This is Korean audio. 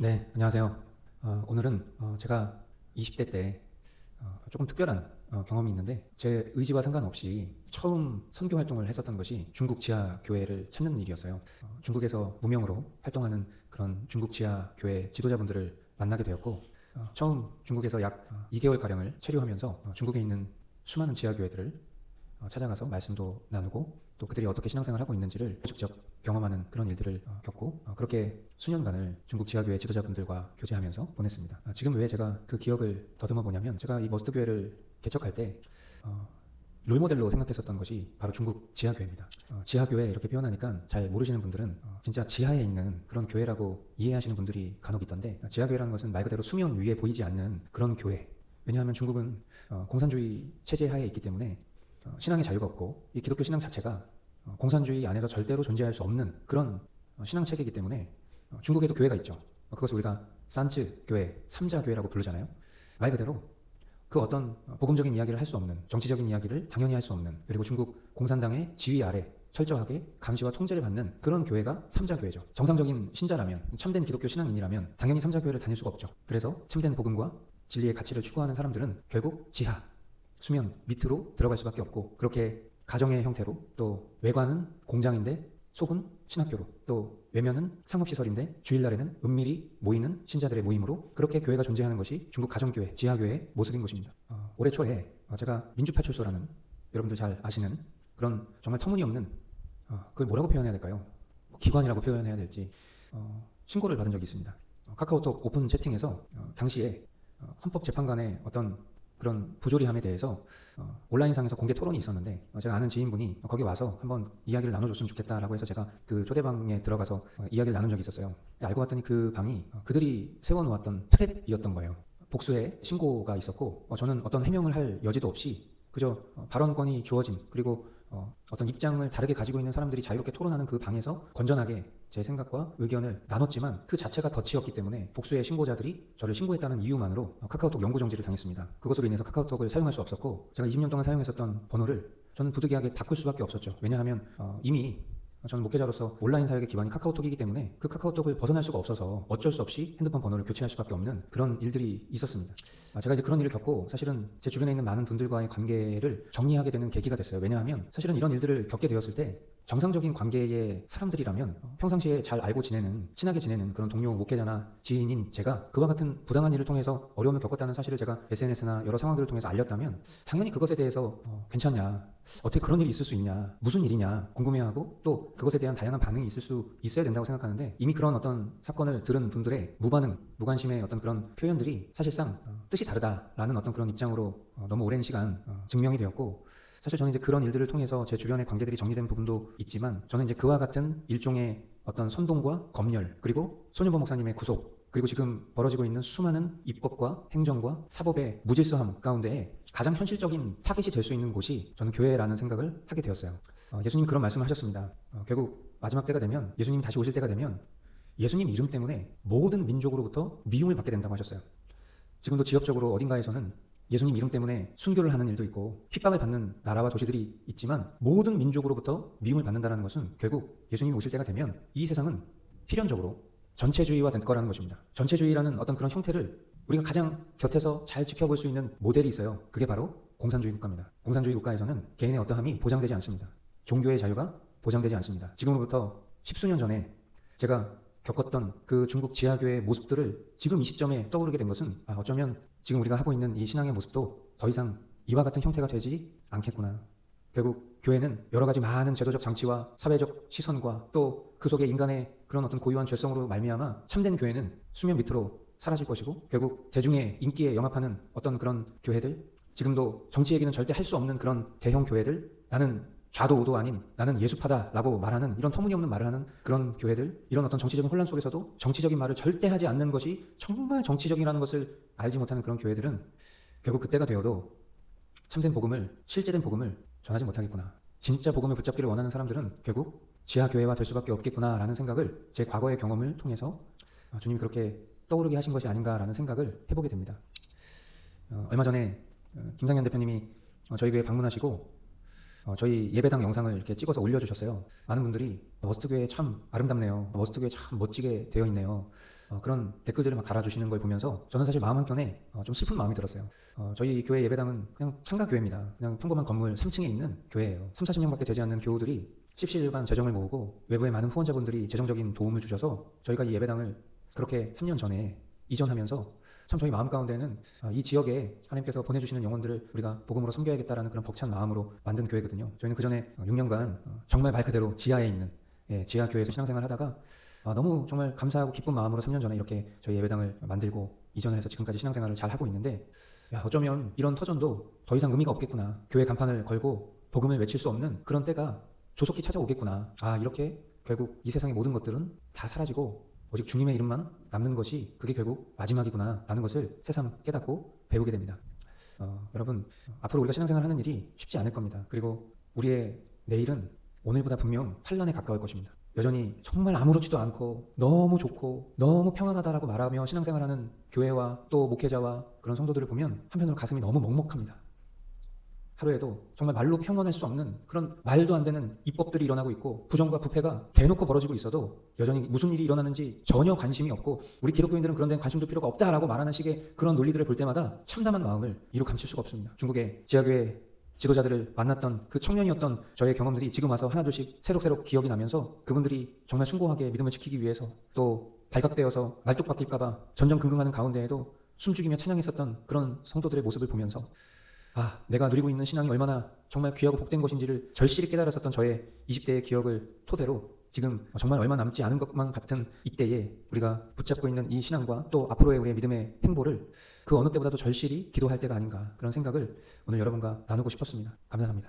네, 안녕하세요. 오늘은 제가 20대 때 조금 특별한 경험이 있는데 제 의지와 상관없이 처음 선교 활동을 했었던 것이 중국 지하 교회를 찾는 일이었어요. 중국에서 무명으로 활동하는 그런 중국 지하 교회 지도자분들을 만나게 되었고 처음 중국에서 약 2개월가량을 체류하면서 중국에 있는 수많은 지하 교회들을 찾아가서 말씀도 나누고 또 그들이 어떻게 신앙생활을 하고 있는지를 직접 경험하는 그런 일들을 겪고 그렇게 수년간을 중국 지하교회 지도자분들과 교제하면서 보냈습니다. 지금 왜 제가 그 기억을 더듬어 보냐면 제가 이 머스트 교회를 개척할 때 롤모델로 생각했었던 것이 바로 중국 지하교회입니다. 지하교회 이렇게 표현하니까 잘 모르시는 분들은 진짜 지하에 있는 그런 교회라고 이해하시는 분들이 간혹 있던데 지하교회라는 것은 말 그대로 수면 위에 보이지 않는 그런 교회. 왜냐하면 중국은 공산주의 체제 하에 있기 때문에 신앙의 자유가 없고 이 기독교 신앙 자체가 공산주의 안에서 절대로 존재할 수 없는 그런 신앙 체계이기 때문에 중국에도 교회가 있죠. 그것을 우리가 산츠 교회, 삼자 교회라고 부르잖아요. 말 그대로 그 어떤 복음적인 이야기를 할 수 없는, 정치적인 이야기를 당연히 할 수 없는, 그리고 중국 공산당의 지휘 아래 철저하게 감시와 통제를 받는 그런 교회가 삼자교회죠. 정상적인 신자라면, 참된 기독교 신앙인이라면 당연히 삼자교회를 다닐 수가 없죠. 그래서 참된 복음과 진리의 가치를 추구하는 사람들은 결국 지하, 수면 밑으로 들어갈 수밖에 없고, 그렇게 가정의 형태로, 또 외관은 공장인데 속은 신학교로, 또 외면은 상업시설인데 주일날에는 은밀히 모이는 신자들의 모임으로, 그렇게 교회가 존재하는 것이 중국 가정교회, 지하교회의 모습인 것입니다. 올해 초에 제가 민주파출소라는, 여러분들 잘 아시는 그런 정말 터무니없는, 그걸 뭐라고 표현해야 될까요? 기관이라고 표현해야 될지 신고를 받은 적이 있습니다. 카카오톡 오픈 채팅에서 당시에 헌법재판관의 어떤 그런 부조리함에 대해서 온라인상에서 공개 토론이 있었는데 제가 아는 지인분이 거기 와서 한번 이야기를 나눠줬으면 좋겠다라고 해서 제가 그 초대방에 들어가서 이야기를 나눈 적이 있었어요. 알고 봤더니 그 방이 그들이 세워놓았던 트랩이었던 거예요. 복수의 신고가 있었고 저는 어떤 해명을 할 여지도 없이 그저 발언권이 주어진, 그리고 어떤 입장을 다르게 가지고 있는 사람들이 자유롭게 토론하는 그 방에서 건전하게 제 생각과 의견을 나눴지만 그 자체가 덫이었기 때문에 복수의 신고자들이 저를 신고했다는 이유만으로 카카오톡 영구 정지를 당했습니다. 그것으로 인해서 카카오톡을 사용할 수 없었고, 제가 20년 동안 사용했었던 번호를 저는 부득이하게 바꿀 수밖에 없었죠. 왜냐하면 이미 저는 목회자로서 온라인 사역의 기반이 카카오톡이기 때문에 그 카카오톡을 벗어날 수가 없어서 어쩔 수 없이 핸드폰 번호를 교체할 수밖에 없는 그런 일들이 있었습니다. 제가 이제 그런 일을 겪고 사실은 제 주변에 있는 많은 분들과의 관계를 정리하게 되는 계기가 됐어요. 왜냐하면 사실은 이런 일들을 겪게 되었을 때 정상적인 관계의 사람들이라면 평상시에 잘 알고 지내는, 친하게 지내는 그런 동료, 목회자나 지인인 제가 그와 같은 부당한 일을 통해서 어려움을 겪었다는 사실을 제가 SNS나 여러 상황들을 통해서 알렸다면 당연히 그것에 대해서 괜찮냐, 어떻게 그런 일이 있을 수 있냐, 무슨 일이냐 궁금해하고 또 그것에 대한 다양한 반응이 있을 수 있어야 된다고 생각하는데, 이미 그런 어떤 사건을 들은 분들의 무반응, 무관심의 어떤 그런 표현들이 사실상 뜻이 다르다라는 어떤 그런 입장으로 너무 오랜 시간 증명이 되었고, 사실 저는 이제 그런 일들을 통해서 제 주변의 관계들이 정리된 부분도 있지만, 저는 이제 그와 같은 일종의 어떤 선동과 검열, 그리고 손윤보 목사님의 구속, 그리고 지금 벌어지고 있는 수많은 입법과 행정과 사법의 무질서함 가운데에 가장 현실적인 타깃이 될 수 있는 곳이 저는 교회라는 생각을 하게 되었어요. 예수님 그런 말씀을 하셨습니다. 결국 마지막 때가 되면, 예수님이 다시 오실 때가 되면 예수님 이름 때문에 모든 민족으로부터 미움을 받게 된다고 하셨어요. 지금도 지역적으로 어딘가에서는 예수님 이름 때문에 순교를 하는 일도 있고 핍박을 받는 나라와 도시들이 있지만, 모든 민족으로부터 미움을 받는다는 것은 결국 예수님이 오실 때가 되면 이 세상은 필연적으로 전체주의화 될 거라는 것입니다. 전체주의라는 어떤 그런 형태를 우리가 가장 곁에서 잘 지켜볼 수 있는 모델이 있어요. 그게 바로 공산주의 국가입니다. 공산주의 국가에서는 개인의 어떠함이 보장되지 않습니다. 종교의 자유가 보장되지 않습니다. 지금으로부터 십수년 전에 제가 겪었던 그 중국 지하교회의 모습들을 지금 이 시점에 떠오르게 된 것은 어쩌면 지금 우리가 하고 있는 이 신앙의 모습도 더 이상 이와 같은 형태가 되지 않겠구나. 결국 교회는 여러 가지 많은 제도적 장치와 사회적 시선과 또 그 속에 인간의 그런 어떤 고유한 죄성으로 말미암아 참된 교회는 수면 밑으로 사라질 것이고, 결국 대중의 인기에 영합하는 어떤 그런 교회들, 지금도 정치 얘기는 절대 할 수 없는 그런 대형 교회들, 나는 좌도 우도 아닌 나는 예수파다라고 말하는 이런 터무니없는 말을 하는 그런 교회들, 이런 어떤 정치적인 혼란 속에서도 정치적인 말을 절대 하지 않는 것이 정말 정치적이라는 것을 알지 못하는 그런 교회들은 결국 그때가 되어도 참된 복음을, 실제된 복음을 전하지 못하겠구나. 진짜 복음을 붙잡기를 원하는 사람들은 결국 지하교회화 될 수밖에 없겠구나라는 생각을 제 과거의 경험을 통해서 주님이 그렇게 떠오르게 하신 것이 아닌가라는 생각을 해보게 됩니다. 얼마 전에 김상현 대표님이 저희 교회 방문하시고 저희 예배당 영상을 이렇게 찍어서 올려주셨어요. 많은 분들이 머스트교회 참 아름답네요. 머스트교회 참 멋지게 되어 있네요. 그런 댓글들을 막 달아주시는 걸 보면서 저는 사실 마음 한켠에 좀 슬픈 마음이 들었어요. 저희 교회 예배당은 그냥 창가교회입니다. 그냥 평범한 건물 3층에 있는 교회예요. 3, 40명밖에 되지 않는 교우들이 십시일반 재정을 모으고 외부의 많은 후원자분들이 재정적인 도움을 주셔서 저희가 이 예배당을 그렇게 3년 전에 이전하면서 참 저희 마음 가운데는 이 지역에 하나님께서 보내주시는 영혼들을 우리가 복음으로 섬겨야겠다라는 그런 벅찬 마음으로 만든 교회거든요. 저희는 그 전에 6년간 정말 말 그대로 지하에 있는 지하 교회에서 신앙생활을 하다가 너무 정말 감사하고 기쁜 마음으로 3년 전에 이렇게 저희 예배당을 만들고 이전을 해서 지금까지 신앙생활을 잘 하고 있는데, 어쩌면 이런 터전도 더 이상 의미가 없겠구나. 교회 간판을 걸고 복음을 외칠 수 없는 그런 때가 조속히 찾아오겠구나. 이렇게 결국 이 세상의 모든 것들은 다 사라지고 오직 주님의 이름만 남는 것이 그게 결국 마지막이구나 라는 것을 새삼 깨닫고 배우게 됩니다. 여러분, 앞으로 우리가 신앙생활 하는 일이 쉽지 않을 겁니다. 그리고 우리의 내일은 오늘보다 분명 환란에 가까울 것입니다. 여전히 정말 아무렇지도 않고 너무 좋고 너무 평안하다라고 말하며 신앙생활하는 교회와 또 목회자와 그런 성도들을 보면 한편으로 가슴이 너무 먹먹합니다. 하루에도 정말 말로 표현할 수 없는 그런 말도 안 되는 입법들이 일어나고 있고 부정과 부패가 대놓고 벌어지고 있어도 여전히 무슨 일이 일어나는지 전혀 관심이 없고 우리 기독교인들은 그런 데는 관심 둘 필요가 없다라고 말하는 식의 그런 논리들을 볼 때마다 참담한 마음을 이루 감출 수가 없습니다. 중국의 지하교회 지도자들을 만났던 그 청년이었던 저의 경험들이 지금 와서 하나둘씩 새록새록 기억이 나면서 그분들이 정말 숭고하게 믿음을 지키기 위해서 또 발각되어서 말뚝 박힐까봐 전전긍긍하는 가운데에도 숨죽이며 찬양했었던 그런 성도들의 모습을 보면서 내가 누리고 있는 신앙이 얼마나 정말 귀하고 복된 것인지를 절실히 깨달았었던 저의 20대의 기억을 토대로 지금 정말 얼마 남지 않은 것만 같은 이때에 우리가 붙잡고 있는 이 신앙과 또 앞으로의 우리의 믿음의 행보를 그 어느 때보다도 절실히 기도할 때가 아닌가, 그런 생각을 오늘 여러분과 나누고 싶었습니다. 감사합니다.